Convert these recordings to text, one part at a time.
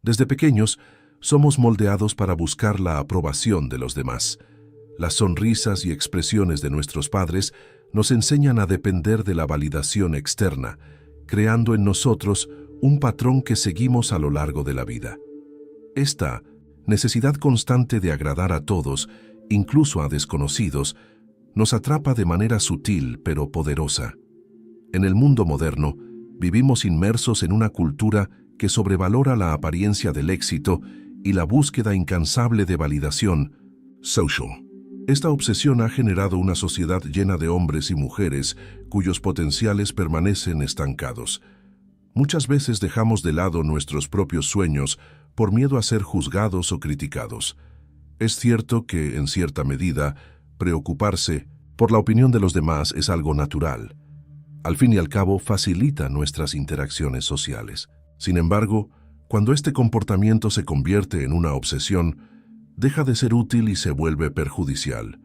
Desde pequeños, somos moldeados para buscar la aprobación de los demás. Las sonrisas y expresiones de nuestros padres nos enseñan a depender de la validación externa, creando en nosotros un patrón que seguimos a lo largo de la vida. Esta necesidad constante de agradar a todos, incluso a desconocidos, nos atrapa de manera sutil pero poderosa. En el mundo moderno, vivimos inmersos en una cultura que sobrevalora la apariencia del éxito y la búsqueda incansable de validación social. Esta obsesión ha generado una sociedad llena de hombres y mujeres cuyos potenciales permanecen estancados. Muchas veces dejamos de lado nuestros propios sueños por miedo a ser juzgados o criticados. Es cierto que, en cierta medida, preocuparse por la opinión de los demás es algo natural. Al fin y al cabo, facilita nuestras interacciones sociales. Sin embargo, cuando este comportamiento se convierte en una obsesión, deja de ser útil y se vuelve perjudicial.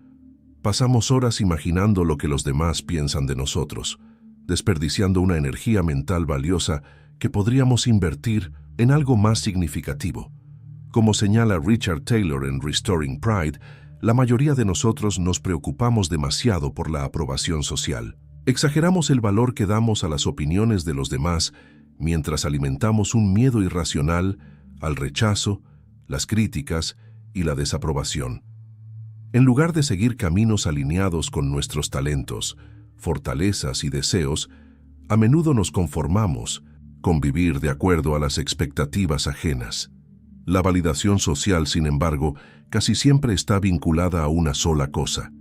Pasamos horas imaginando lo que los demás piensan de nosotros, desperdiciando una energía mental valiosa que podríamos invertir en algo más significativo. Como señala Richard Taylor en Restoring Pride, la mayoría de nosotros nos preocupamos demasiado por la aprobación social. Exageramos el valor que damos a las opiniones de los demás mientras alimentamos un miedo irracional al rechazo, las críticas y la desaprobación. En lugar de seguir caminos alineados con nuestros talentos, fortalezas y deseos, a menudo nos conformamos con vivir de acuerdo a las expectativas ajenas. La validación social, sin embargo, casi siempre está vinculada a una sola cosa: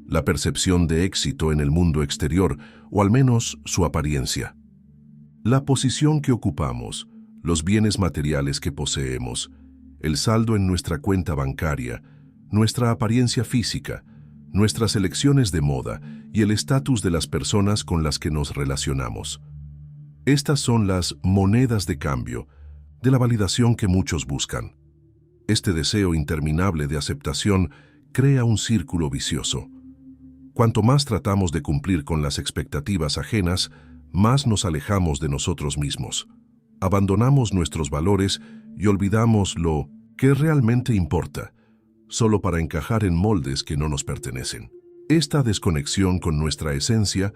la percepción de éxito en el mundo exterior, o al menos su apariencia. La posición que ocupamos, los bienes materiales que poseemos, el saldo en nuestra cuenta bancaria, nuestra apariencia física, nuestras elecciones de moda y el estatus de las personas con las que nos relacionamos. Estas son las monedas de cambio de la validación que muchos buscan. Este deseo interminable de aceptación crea un círculo vicioso. Cuanto más tratamos de cumplir con las expectativas ajenas, más nos alejamos de nosotros mismos. Abandonamos nuestros valores y olvidamos lo que realmente importa, solo para encajar en moldes que no nos pertenecen. Esta desconexión con nuestra esencia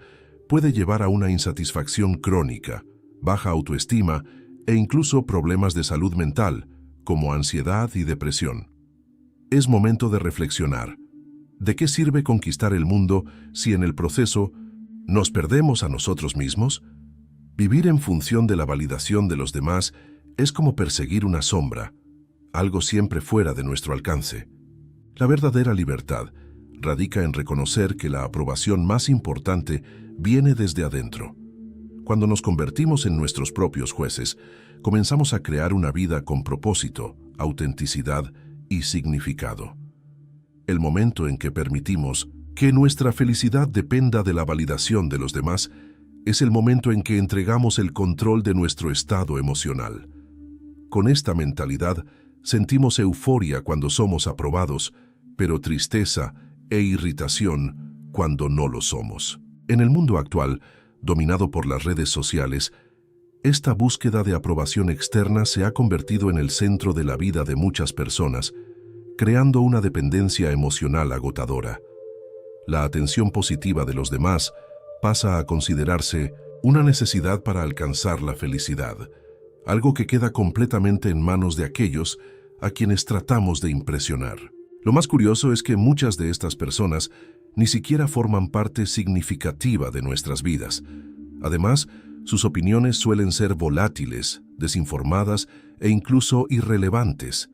puede llevar a una insatisfacción crónica, baja autoestima e incluso problemas de salud mental, como ansiedad y depresión. Es momento de reflexionar. ¿De qué sirve conquistar el mundo si en el proceso nos perdemos a nosotros mismos? Vivir en función de la validación de los demás es como perseguir una sombra, algo siempre fuera de nuestro alcance. La verdadera libertad radica en reconocer que la aprobación más importante viene desde adentro. Cuando nos convertimos en nuestros propios jueces, comenzamos a crear una vida con propósito, autenticidad y significado. El momento en que permitimos que nuestra felicidad dependa de la validación de los demás es el momento en que entregamos el control de nuestro estado emocional. Con esta mentalidad, sentimos euforia cuando somos aprobados, pero tristeza e irritación cuando no lo somos. En el mundo actual, dominado por las redes sociales, esta búsqueda de aprobación externa se ha convertido en el centro de la vida de muchas personas, creando una dependencia emocional agotadora. La atención positiva de los demás pasa a considerarse una necesidad para alcanzar la felicidad, algo que queda completamente en manos de aquellos a quienes tratamos de impresionar. Lo más curioso es que muchas de estas personas ni siquiera forman parte significativa de nuestras vidas. Además, sus opiniones suelen ser volátiles, desinformadas e incluso irrelevantes.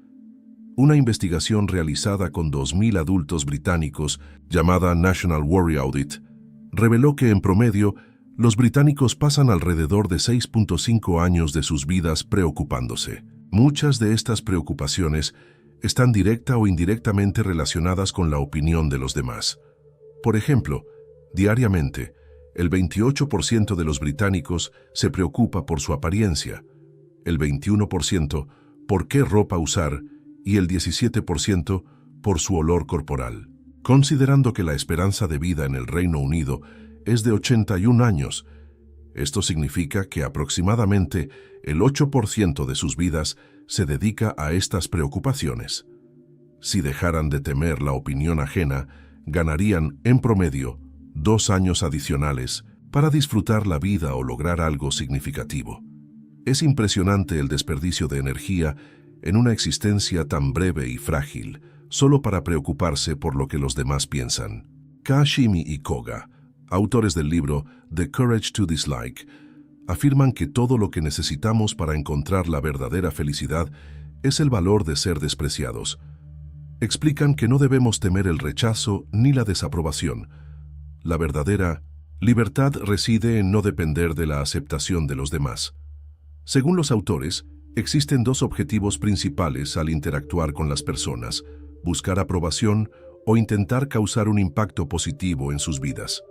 Una investigación realizada con 2.000 adultos británicos, llamada National Worry Audit, reveló que en promedio, los británicos pasan alrededor de 6.5 años de sus vidas preocupándose. Muchas de estas preocupaciones están directa o indirectamente relacionadas con la opinión de los demás. Por ejemplo, diariamente, el 28% de los británicos se preocupa por su apariencia, el 21% por qué ropa usar y el 17% por su olor corporal. Considerando que la esperanza de vida en el Reino Unido es de 81 años, esto significa que aproximadamente el 8% de sus vidas se dedica a estas preocupaciones. Si dejaran de temer la opinión ajena, ganarían, en promedio, 2 años adicionales para disfrutar la vida o lograr algo significativo. Es impresionante el desperdicio de energía en una existencia tan breve y frágil, solo para preocuparse por lo que los demás piensan. Kashimi y Koga, autores del libro The Courage to Dislike, afirman que todo lo que necesitamos para encontrar la verdadera felicidad es el valor de ser despreciados. Explican que no debemos temer el rechazo ni la desaprobación. La verdadera libertad reside en no depender de la aceptación de los demás. Según los autores, existen 2 objetivos principales al interactuar con las personas: buscar aprobación o intentar causar un impacto positivo en sus vidas.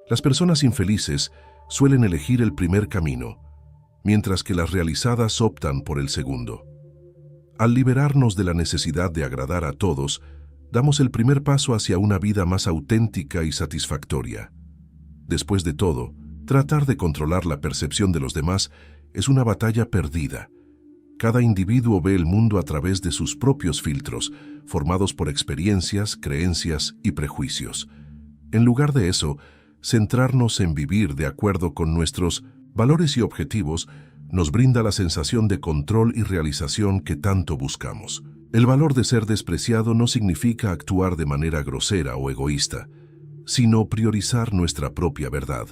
Las personas infelices suelen elegir el primer camino, mientras que las realizadas optan por el segundo. Al liberarnos de la necesidad de agradar a todos, damos el primer paso hacia una vida más auténtica y satisfactoria. Después de todo, tratar de controlar la percepción de los demás es una batalla perdida. Cada individuo ve el mundo a través de sus propios filtros, formados por experiencias, creencias y prejuicios. En lugar de eso, centrarnos en vivir de acuerdo con nuestros valores y objetivos nos brinda la sensación de control y realización que tanto buscamos. El valor de ser despreciado no significa actuar de manera grosera o egoísta, sino priorizar nuestra propia verdad.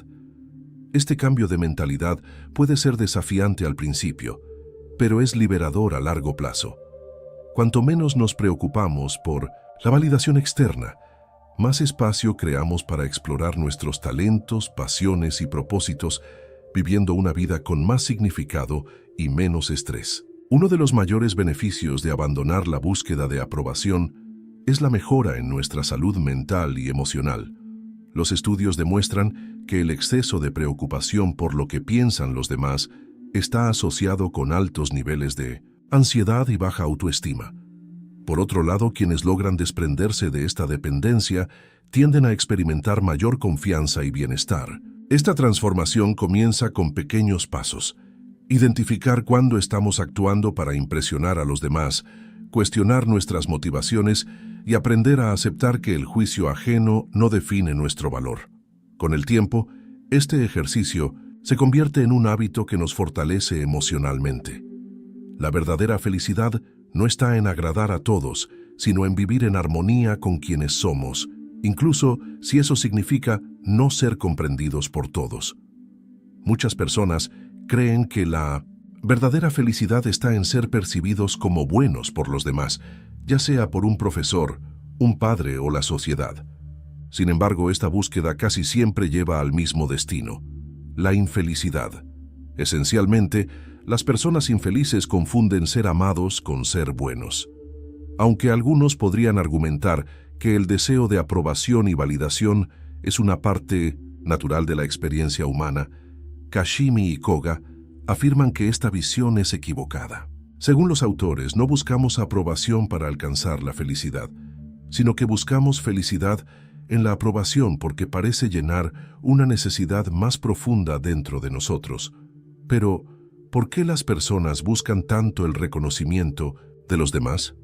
Este cambio de mentalidad puede ser desafiante al principio, pero es liberador a largo plazo. Cuanto menos nos preocupamos por la validación externa, más espacio creamos para explorar nuestros talentos, pasiones y propósitos, viviendo una vida con más significado y menos estrés. Uno de los mayores beneficios de abandonar la búsqueda de aprobación es la mejora en nuestra salud mental y emocional. Los estudios demuestran que el exceso de preocupación por lo que piensan los demás está asociado con altos niveles de ansiedad y baja autoestima. Por otro lado, quienes logran desprenderse de esta dependencia tienden a experimentar mayor confianza y bienestar. Esta transformación comienza con pequeños pasos: identificar cuándo estamos actuando para impresionar a los demás, cuestionar nuestras motivaciones y aprender a aceptar que el juicio ajeno no define nuestro valor. Con el tiempo, este ejercicio se convierte en un hábito que nos fortalece emocionalmente. La verdadera felicidad no está en agradar a todos, sino en vivir en armonía con quienes somos, incluso si eso significa no ser comprendidos por todos. Muchas personas creen que la verdadera felicidad está en ser percibidos como buenos por los demás, ya sea por un profesor, un padre o la sociedad. Sin embargo, esta búsqueda casi siempre lleva al mismo destino: la infelicidad. Esencialmente, las personas infelices confunden ser amados con ser buenos. Aunque algunos podrían argumentar que el deseo de aprobación y validación es una parte natural de la experiencia humana, Kashimi y Koga afirman que esta visión es equivocada. Según los autores, no buscamos aprobación para alcanzar la felicidad, sino que buscamos felicidad en la aprobación porque parece llenar una necesidad más profunda dentro de nosotros. Pero, ¿por qué las personas buscan tanto el reconocimiento de los demás?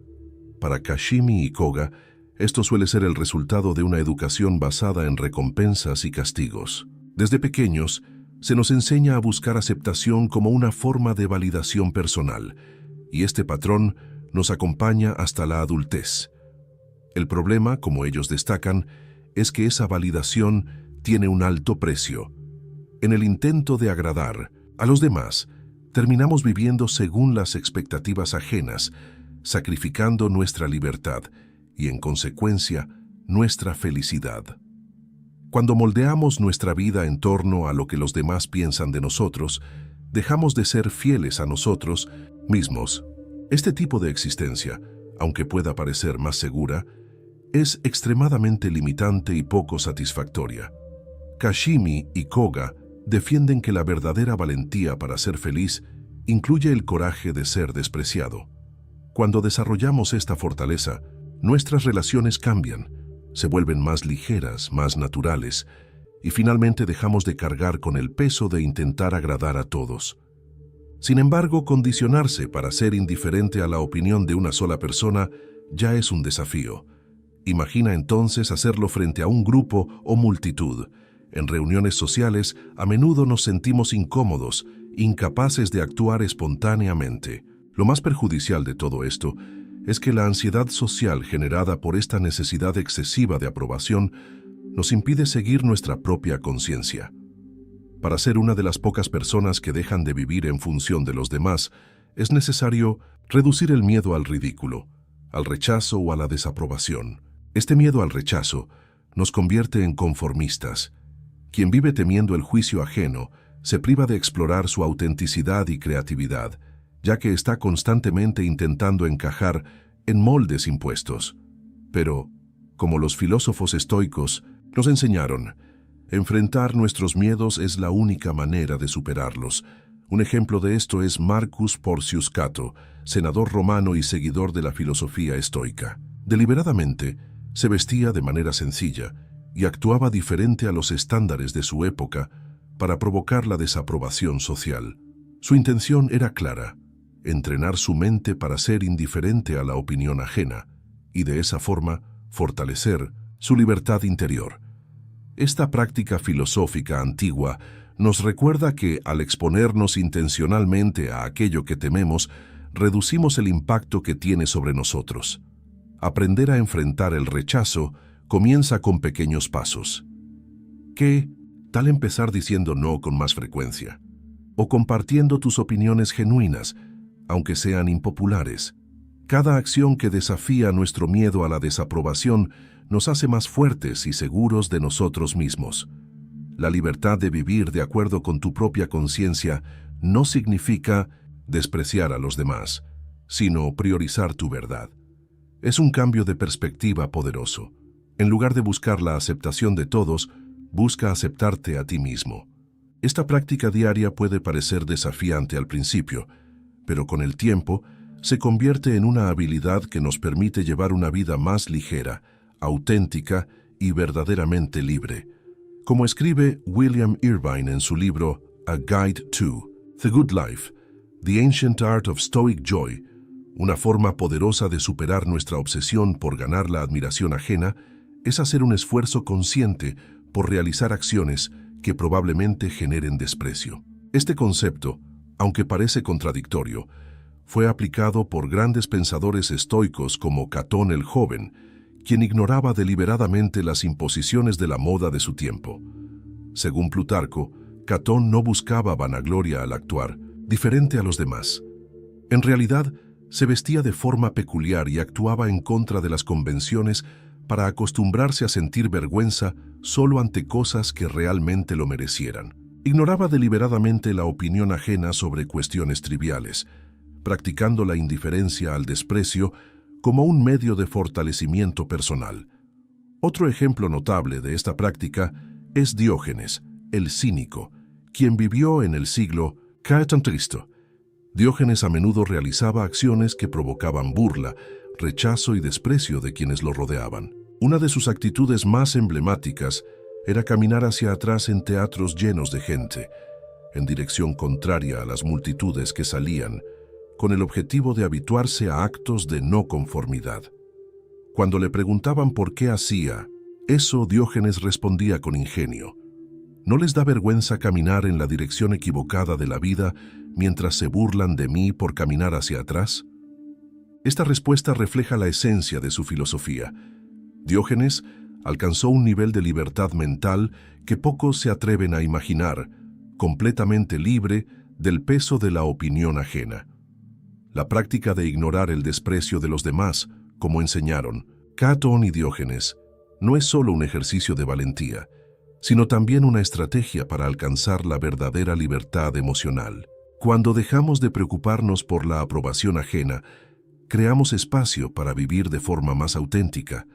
Para Kashimi y Koga, esto suele ser el resultado de una educación basada en recompensas y castigos. Desde pequeños, se nos enseña a buscar aceptación como una forma de validación personal, y este patrón nos acompaña hasta la adultez. El problema, como ellos destacan, es que esa validación tiene un alto precio. En el intento de agradar a los demás, terminamos viviendo según las expectativas ajenas, sacrificando nuestra libertad y, en consecuencia, nuestra felicidad. Cuando moldeamos nuestra vida en torno a lo que los demás piensan de nosotros, dejamos de ser fieles a nosotros mismos. Este tipo de existencia, aunque pueda parecer más segura, es extremadamente limitante y poco satisfactoria. Kashimi y Koga defienden que la verdadera valentía para ser feliz incluye el coraje de ser despreciado. Cuando desarrollamos esta fortaleza, nuestras relaciones cambian, se vuelven más ligeras, más naturales, y finalmente dejamos de cargar con el peso de intentar agradar a todos. Sin embargo, condicionarse para ser indiferente a la opinión de una sola persona ya es un desafío. Imagina entonces hacerlo frente a un grupo o multitud. En reuniones sociales, a menudo nos sentimos incómodos, incapaces de actuar espontáneamente. Lo más perjudicial de todo esto es que la ansiedad social generada por esta necesidad excesiva de aprobación nos impide seguir nuestra propia conciencia. Para ser una de las pocas personas que dejan de vivir en función de los demás, es necesario reducir el miedo al ridículo, al rechazo o a la desaprobación. Este miedo al rechazo nos convierte en conformistas. Quien vive temiendo el juicio ajeno se priva de explorar su autenticidad y creatividad, ya que está constantemente intentando encajar en moldes impuestos. Pero, como los filósofos estoicos nos enseñaron, enfrentar nuestros miedos es la única manera de superarlos. Un ejemplo de esto es Marcus Porcius Cato, senador romano y seguidor de la filosofía estoica. Deliberadamente, se vestía de manera sencilla y actuaba diferente a los estándares de su época para provocar la desaprobación social. Su intención era clara: entrenar su mente para ser indiferente a la opinión ajena y de esa forma fortalecer su libertad interior. Esta práctica filosófica antigua nos recuerda que al exponernos intencionalmente a aquello que tememos, reducimos el impacto que tiene sobre nosotros. Aprender a enfrentar el rechazo comienza con pequeños pasos. ¿Qué tal empezar diciendo no con más frecuencia? O compartiendo tus opiniones genuinas, aunque sean impopulares. Cada acción que desafía nuestro miedo a la desaprobación nos hace más fuertes y seguros de nosotros mismos. La libertad de vivir de acuerdo con tu propia conciencia no significa despreciar a los demás, sino priorizar tu verdad. Es un cambio de perspectiva poderoso. En lugar de buscar la aceptación de todos, busca aceptarte a ti mismo. Esta práctica diaria puede parecer desafiante al principio, pero con el tiempo se convierte en una habilidad que nos permite llevar una vida más ligera, auténtica y verdaderamente libre. Como escribe William Irvine en su libro A Guide to The Good Life, The Ancient Art of Stoic Joy, una forma poderosa de superar nuestra obsesión por ganar la admiración ajena es hacer un esfuerzo consciente por realizar acciones que probablemente generen desprecio. Este concepto, aunque parece contradictorio, fue aplicado por grandes pensadores estoicos como Catón el Joven, quien ignoraba deliberadamente las imposiciones de la moda de su tiempo. Según Plutarco, Catón no buscaba vanagloria al actuar, diferente a los demás. En realidad, se vestía de forma peculiar y actuaba en contra de las convenciones para acostumbrarse a sentir vergüenza solo ante cosas que realmente lo merecieran. Ignoraba deliberadamente la opinión ajena sobre cuestiones triviales, practicando la indiferencia al desprecio como un medio de fortalecimiento personal. Otro ejemplo notable de esta práctica es Diógenes, el cínico, quien vivió en el siglo a.C. Diógenes a menudo realizaba acciones que provocaban burla, rechazo y desprecio de quienes lo rodeaban. Una de sus actitudes más emblemáticas era caminar hacia atrás en teatros llenos de gente, en dirección contraria a las multitudes que salían, con el objetivo de habituarse a actos de no conformidad. Cuando le preguntaban por qué hacía eso, Diógenes respondía con ingenio: ¿no les da vergüenza caminar en la dirección equivocada de la vida mientras se burlan de mí por caminar hacia atrás? Esta respuesta refleja la esencia de su filosofía. Diógenes alcanzó un nivel de libertad mental que pocos se atreven a imaginar, completamente libre del peso de la opinión ajena. La práctica de ignorar el desprecio de los demás, como enseñaron Catón y Diógenes, no es solo un ejercicio de valentía, sino también una estrategia para alcanzar la verdadera libertad emocional. Cuando dejamos de preocuparnos por la aprobación ajena, creamos espacio para vivir de forma más auténtica.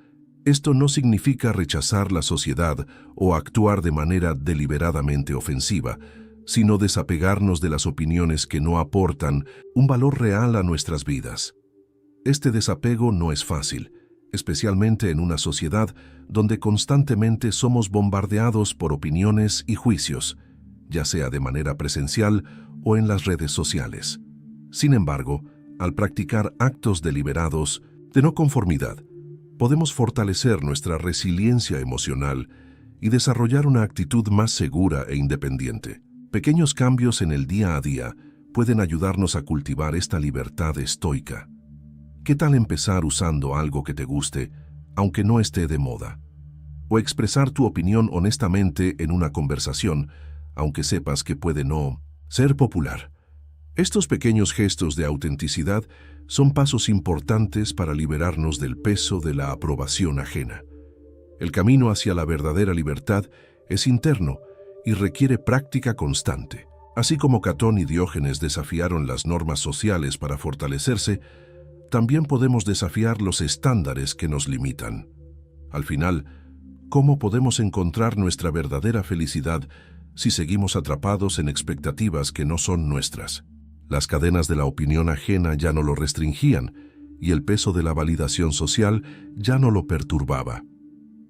Esto no significa rechazar la sociedad o actuar de manera deliberadamente ofensiva, sino desapegarnos de las opiniones que no aportan un valor real a nuestras vidas. Este desapego no es fácil, especialmente en una sociedad donde constantemente somos bombardeados por opiniones y juicios, ya sea de manera presencial o en las redes sociales. Sin embargo, al practicar actos deliberados de no conformidad, podemos fortalecer nuestra resiliencia emocional y desarrollar una actitud más segura e independiente. Pequeños cambios en el día a día pueden ayudarnos a cultivar esta libertad estoica. ¿Qué tal empezar usando algo que te guste, aunque no esté de moda? O expresar tu opinión honestamente en una conversación, aunque sepas que puede no ser popular. Estos pequeños gestos de autenticidad son pasos importantes para liberarnos del peso de la aprobación ajena. El camino hacia la verdadera libertad es interno y requiere práctica constante. Así como Catón y Diógenes desafiaron las normas sociales para fortalecerse, también podemos desafiar los estándares que nos limitan. Al final, ¿cómo podemos encontrar nuestra verdadera felicidad si seguimos atrapados en expectativas que no son nuestras? Las cadenas de la opinión ajena ya no lo restringían y el peso de la validación social ya no lo perturbaba.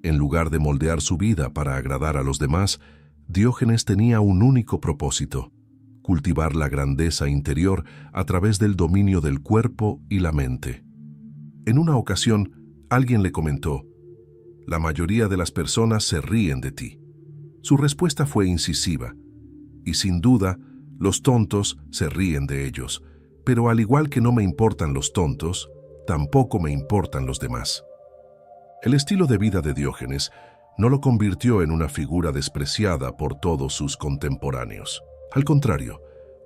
En lugar de moldear su vida para agradar a los demás, Diógenes tenía un único propósito: cultivar la grandeza interior a través del dominio del cuerpo y la mente. En una ocasión, alguien le comentó: «La mayoría de las personas se ríen de ti». Su respuesta fue incisiva: «Y sin duda, los tontos se ríen de ellos, pero al igual que no me importan los tontos, tampoco me importan los demás». El estilo de vida de Diógenes no lo convirtió en una figura despreciada por todos sus contemporáneos. Al contrario,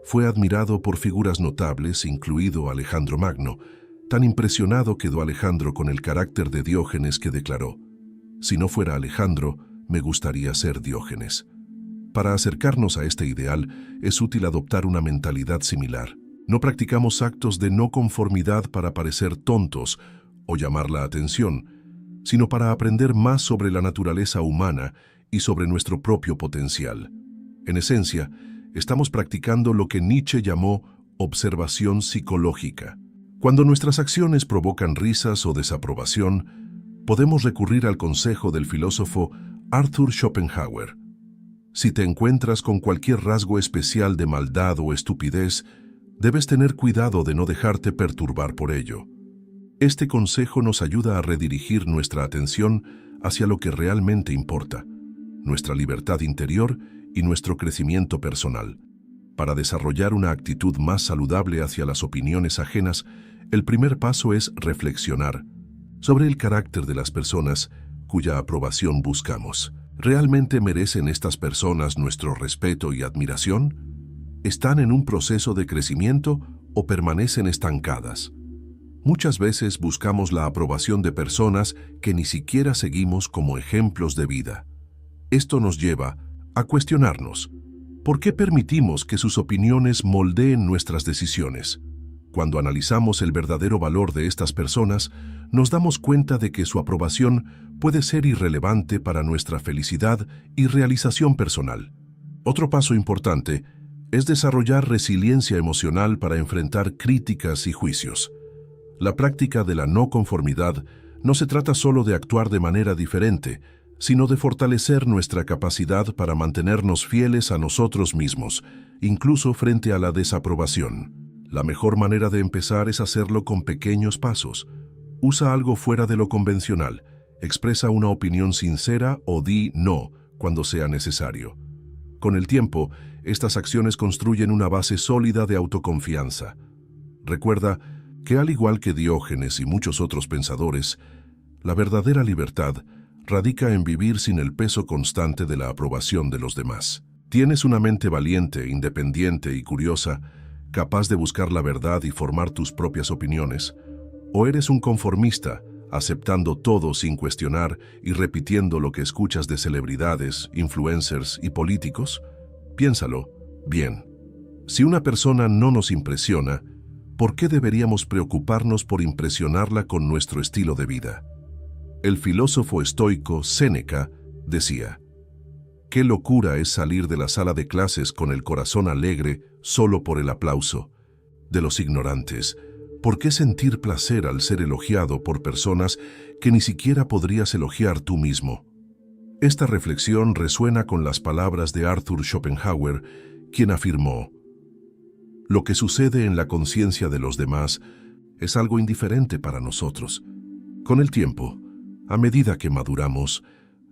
fue admirado por figuras notables, incluido Alejandro Magno. Tan impresionado quedó Alejandro con el carácter de Diógenes que declaró: «Si no fuera Alejandro, me gustaría ser Diógenes». Para acercarnos a este ideal, es útil adoptar una mentalidad similar. No practicamos actos de no conformidad para parecer tontos o llamar la atención, sino para aprender más sobre la naturaleza humana y sobre nuestro propio potencial. En esencia, estamos practicando lo que Nietzsche llamó observación psicológica. Cuando nuestras acciones provocan risas o desaprobación, podemos recurrir al consejo del filósofo Arthur Schopenhauer. Si te encuentras con cualquier rasgo especial de maldad o estupidez, debes tener cuidado de no dejarte perturbar por ello. Este consejo nos ayuda a redirigir nuestra atención hacia lo que realmente importa: nuestra libertad interior y nuestro crecimiento personal. Para desarrollar una actitud más saludable hacia las opiniones ajenas, el primer paso es reflexionar sobre el carácter de las personas cuya aprobación buscamos. ¿Realmente merecen estas personas nuestro respeto y admiración? ¿Están en un proceso de crecimiento o permanecen estancadas? Muchas veces buscamos la aprobación de personas que ni siquiera seguimos como ejemplos de vida. Esto nos lleva a cuestionarnos: ¿por qué permitimos que sus opiniones moldeen nuestras decisiones? Cuando analizamos el verdadero valor de estas personas, nos damos cuenta de que su aprobación puede ser irrelevante para nuestra felicidad y realización personal. Otro paso importante es desarrollar resiliencia emocional para enfrentar críticas y juicios. La práctica de la no conformidad no se trata solo de actuar de manera diferente, sino de fortalecer nuestra capacidad para mantenernos fieles a nosotros mismos, incluso frente a la desaprobación. La mejor manera de empezar es hacerlo con pequeños pasos. Usa algo fuera de lo convencional, expresa una opinión sincera o di no cuando sea necesario. Con el tiempo, estas acciones construyen una base sólida de autoconfianza. Recuerda que, al igual que Diógenes y muchos otros pensadores, la verdadera libertad radica en vivir sin el peso constante de la aprobación de los demás. ¿Tienes una mente valiente, independiente y curiosa, capaz de buscar la verdad y formar tus propias opiniones? ¿O eres un conformista, aceptando todo sin cuestionar y repitiendo lo que escuchas de celebridades, influencers y políticos? Piénsalo bien. Si una persona no nos impresiona, ¿por qué deberíamos preocuparnos por impresionarla con nuestro estilo de vida? El filósofo estoico Séneca decía: «Qué locura es salir de la sala de clases con el corazón alegre solo por el aplauso de los ignorantes. ¿Por qué sentir placer al ser elogiado por personas que ni siquiera podrías elogiar tú mismo?». Esta reflexión resuena con las palabras de Arthur Schopenhauer, quien afirmó: Lo que sucede en la conciencia de los demás es algo indiferente para nosotros. Con el tiempo, a medida que maduramos,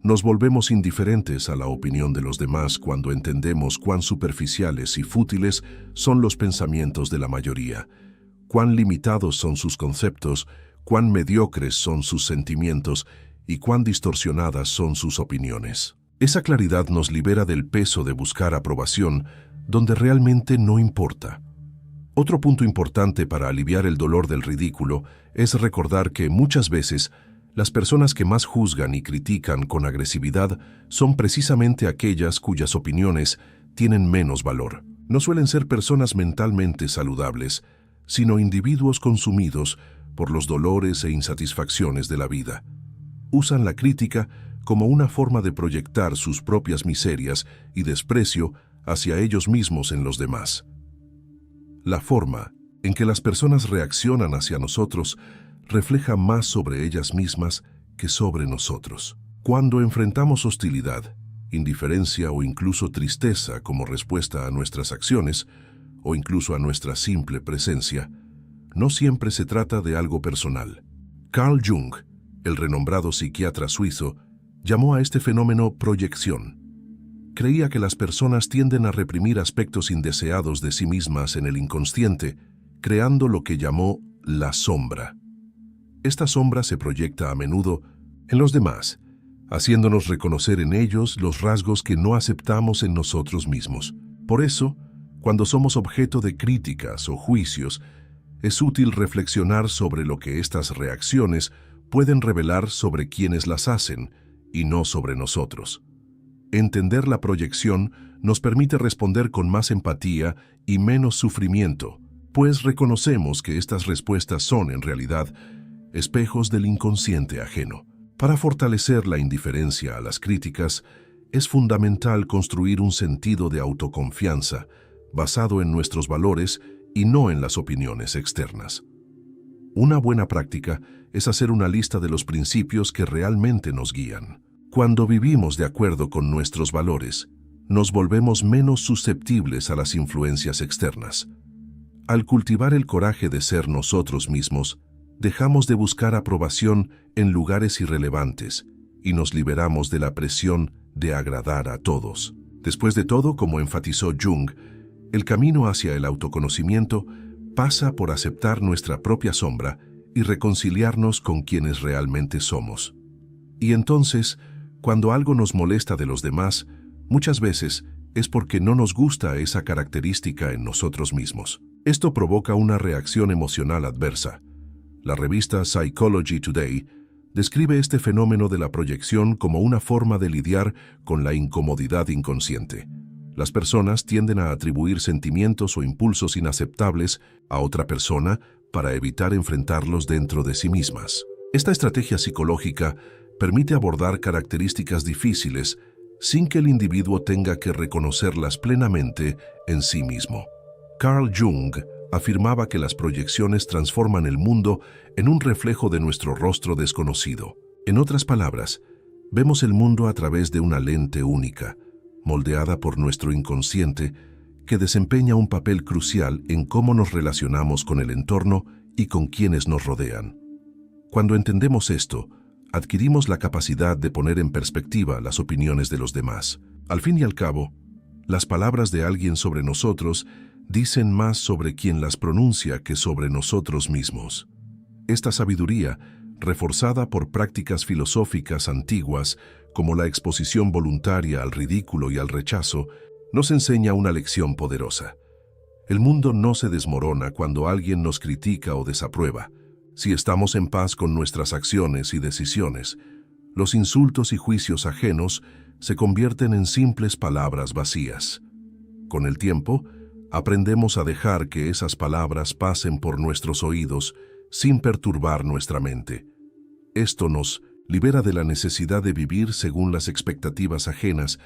nos volvemos indiferentes a la opinión de los demás cuando entendemos cuán superficiales y fútiles son los pensamientos de la mayoría, cuán limitados son sus conceptos, cuán mediocres son sus sentimientos y cuán distorsionadas son sus opiniones. Esa claridad nos libera del peso de buscar aprobación donde realmente no importa. Otro punto importante para aliviar el dolor del ridículo es recordar que muchas veces las personas que más juzgan y critican con agresividad son precisamente aquellas cuyas opiniones tienen menos valor. No suelen ser personas mentalmente saludables, sino individuos consumidos por los dolores e insatisfacciones de la vida. Usan la crítica como una forma de proyectar sus propias miserias y desprecio hacia ellos mismos en los demás. La forma en que las personas reaccionan hacia nosotros refleja más sobre ellas mismas que sobre nosotros. Cuando enfrentamos hostilidad, indiferencia o incluso tristeza como respuesta a nuestras acciones, o incluso a nuestra simple presencia, no siempre se trata de algo personal. Carl Jung, el renombrado psiquiatra suizo, llamó a este fenómeno proyección. Creía que las personas tienden a reprimir aspectos indeseados de sí mismas en el inconsciente, creando lo que llamó la sombra. Esta sombra se proyecta a menudo en los demás, haciéndonos reconocer en ellos los rasgos que no aceptamos en nosotros mismos. Por eso, cuando somos objeto de críticas o juicios, es útil reflexionar sobre lo que estas reacciones pueden revelar sobre quienes las hacen y no sobre nosotros. Entender la proyección nos permite responder con más empatía y menos sufrimiento, pues reconocemos que estas respuestas son, en realidad, espejos del inconsciente ajeno. Para fortalecer la indiferencia a las críticas, es fundamental construir un sentido de autoconfianza basado en nuestros valores y no en las opiniones externas. Una buena práctica es hacer una lista de los principios que realmente nos guían. Cuando vivimos de acuerdo con nuestros valores, nos volvemos menos susceptibles a las influencias externas. Al cultivar el coraje de ser nosotros mismos, dejamos de buscar aprobación en lugares irrelevantes y nos liberamos de la presión de agradar a todos. Después de todo, como enfatizó Jung, el camino hacia el autoconocimiento pasa por aceptar nuestra propia sombra y reconciliarnos con quienes realmente somos. Y entonces, cuando algo nos molesta de los demás, muchas veces es porque no nos gusta esa característica en nosotros mismos. Esto provoca una reacción emocional adversa. La revista Psychology Today describe este fenómeno de la proyección como una forma de lidiar con la incomodidad inconsciente. Las personas tienden a atribuir sentimientos o impulsos inaceptables a otra persona para evitar enfrentarlos dentro de sí mismas. Esta estrategia psicológica permite abordar características difíciles sin que el individuo tenga que reconocerlas plenamente en sí mismo. Carl Jung afirmaba que las proyecciones transforman el mundo en un reflejo de nuestro rostro desconocido. En otras palabras, vemos el mundo a través de una lente única, moldeada por nuestro inconsciente, que desempeña un papel crucial en cómo nos relacionamos con el entorno y con quienes nos rodean. Cuando entendemos esto, adquirimos la capacidad de poner en perspectiva las opiniones de los demás. Al fin y al cabo, las palabras de alguien sobre nosotros dicen más sobre quien las pronuncia que sobre nosotros mismos. Esta sabiduría, reforzada por prácticas filosóficas antiguas como la exposición voluntaria al ridículo y al rechazo, nos enseña una lección poderosa. El mundo no se desmorona cuando alguien nos critica o desaprueba. Si estamos en paz con nuestras acciones y decisiones, los insultos y juicios ajenos se convierten en simples palabras vacías. Con el tiempo, aprendemos a dejar que esas palabras pasen por nuestros oídos sin perturbar nuestra mente. Esto nos libera de la necesidad de vivir según las expectativas ajenas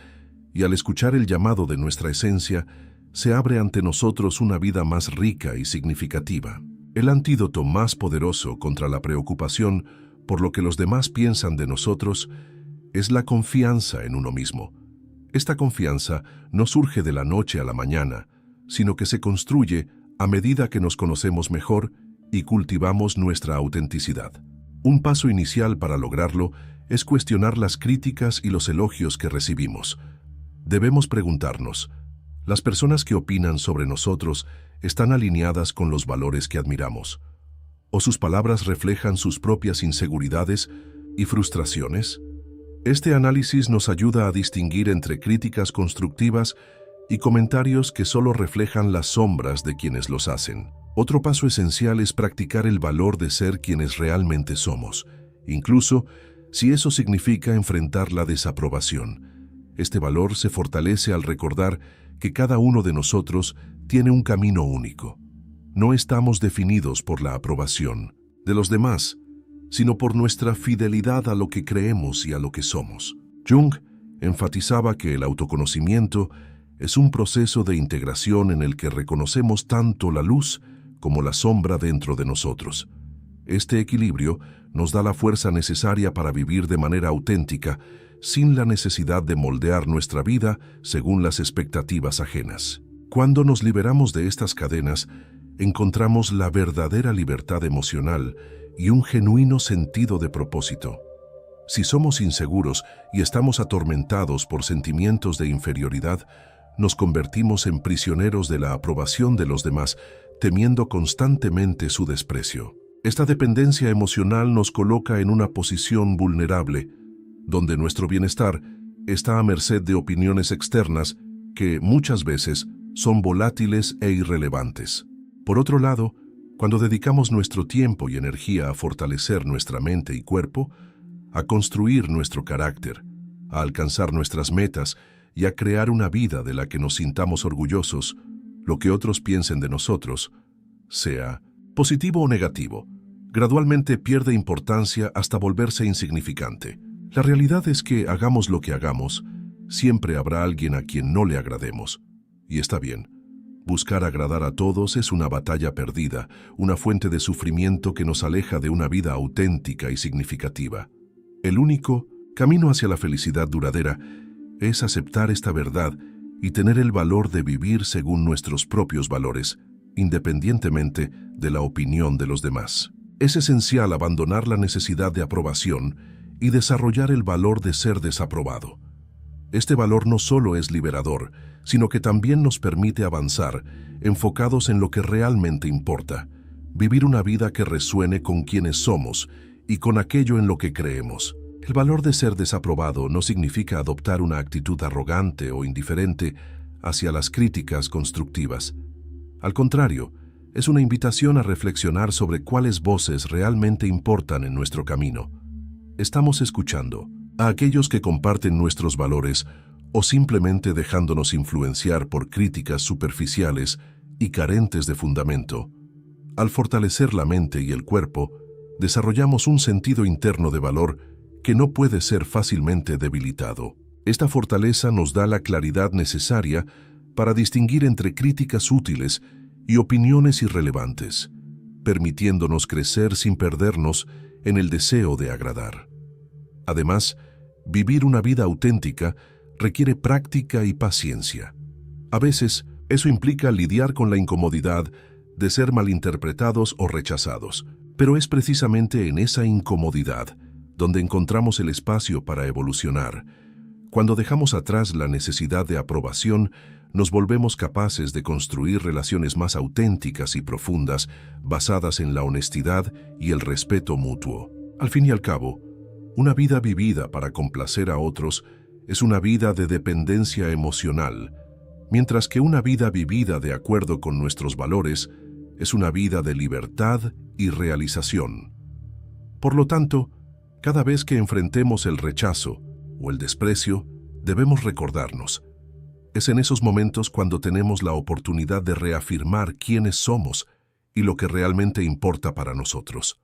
y al escuchar el llamado de nuestra esencia, se abre ante nosotros una vida más rica y significativa. El antídoto más poderoso contra la preocupación por lo que los demás piensan de nosotros es la confianza en uno mismo. Esta confianza no surge de la noche a la mañana, sino que se construye a medida que nos conocemos mejor y cultivamos nuestra autenticidad. Un paso inicial para lograrlo es cuestionar las críticas y los elogios que recibimos. Debemos preguntarnos, ¿las personas que opinan sobre nosotros están alineadas con los valores que admiramos? ¿O sus palabras reflejan sus propias inseguridades y frustraciones? Este análisis nos ayuda a distinguir entre críticas constructivas y comentarios que solo reflejan las sombras de quienes los hacen. Otro paso esencial es practicar el valor de ser quienes realmente somos, incluso si eso significa enfrentar la desaprobación. Este valor se fortalece al recordar que cada uno de nosotros tiene un camino único. No estamos definidos por la aprobación de los demás, sino por nuestra fidelidad a lo que creemos y a lo que somos. Jung enfatizaba que el autoconocimiento es un proceso de integración en el que reconocemos tanto la luz como la sombra dentro de nosotros. Este equilibrio nos da la fuerza necesaria para vivir de manera auténtica, sin la necesidad de moldear nuestra vida según las expectativas ajenas. Cuando nos liberamos de estas cadenas, encontramos la verdadera libertad emocional y un genuino sentido de propósito. Si somos inseguros y estamos atormentados por sentimientos de inferioridad, nos convertimos en prisioneros de la aprobación de los demás, temiendo constantemente su desprecio. Esta dependencia emocional nos coloca en una posición vulnerable, donde nuestro bienestar está a merced de opiniones externas que muchas veces son volátiles e irrelevantes. Por otro lado, cuando dedicamos nuestro tiempo y energía a fortalecer nuestra mente y cuerpo, a construir nuestro carácter, a alcanzar nuestras metas y a crear una vida de la que nos sintamos orgullosos, lo que otros piensen de nosotros, sea positivo o negativo, gradualmente pierde importancia hasta volverse insignificante. La realidad es que hagamos lo que hagamos, siempre habrá alguien a quien no le agrademos. Y está bien. Buscar agradar a todos es una batalla perdida, una fuente de sufrimiento que nos aleja de una vida auténtica y significativa. El único camino hacia la felicidad duradera es aceptar esta verdad y tener el valor de vivir según nuestros propios valores, independientemente de la opinión de los demás. Es esencial abandonar la necesidad de aprobación y desarrollar el valor de ser desaprobado. Este valor no solo es liberador, sino que también nos permite avanzar, enfocados en lo que realmente importa, vivir una vida que resuene con quienes somos y con aquello en lo que creemos. El valor de ser desaprobado no significa adoptar una actitud arrogante o indiferente hacia las críticas constructivas. Al contrario, es una invitación a reflexionar sobre cuáles voces realmente importan en nuestro camino. ¿Estamos escuchando a aquellos que comparten nuestros valores o simplemente dejándonos influenciar por críticas superficiales y carentes de fundamento? Al fortalecer la mente y el cuerpo, desarrollamos un sentido interno de valor que no puede ser fácilmente debilitado. Esta fortaleza nos da la claridad necesaria para distinguir entre críticas útiles y opiniones irrelevantes, permitiéndonos crecer sin perdernos en el deseo de agradar. Además, vivir una vida auténtica requiere práctica y paciencia. A veces, eso implica lidiar con la incomodidad de ser malinterpretados o rechazados, pero es precisamente en esa incomodidad donde encontramos el espacio para evolucionar. Cuando dejamos atrás la necesidad de aprobación, nos volvemos capaces de construir relaciones más auténticas y profundas, basadas en la honestidad y el respeto mutuo. Al fin y al cabo, una vida vivida para complacer a otros es una vida de dependencia emocional, mientras que una vida vivida de acuerdo con nuestros valores es una vida de libertad y realización. Por lo tanto, cada vez que enfrentemos el rechazo o el desprecio, debemos recordarnos: es en esos momentos cuando tenemos la oportunidad de reafirmar quiénes somos y lo que realmente importa para nosotros.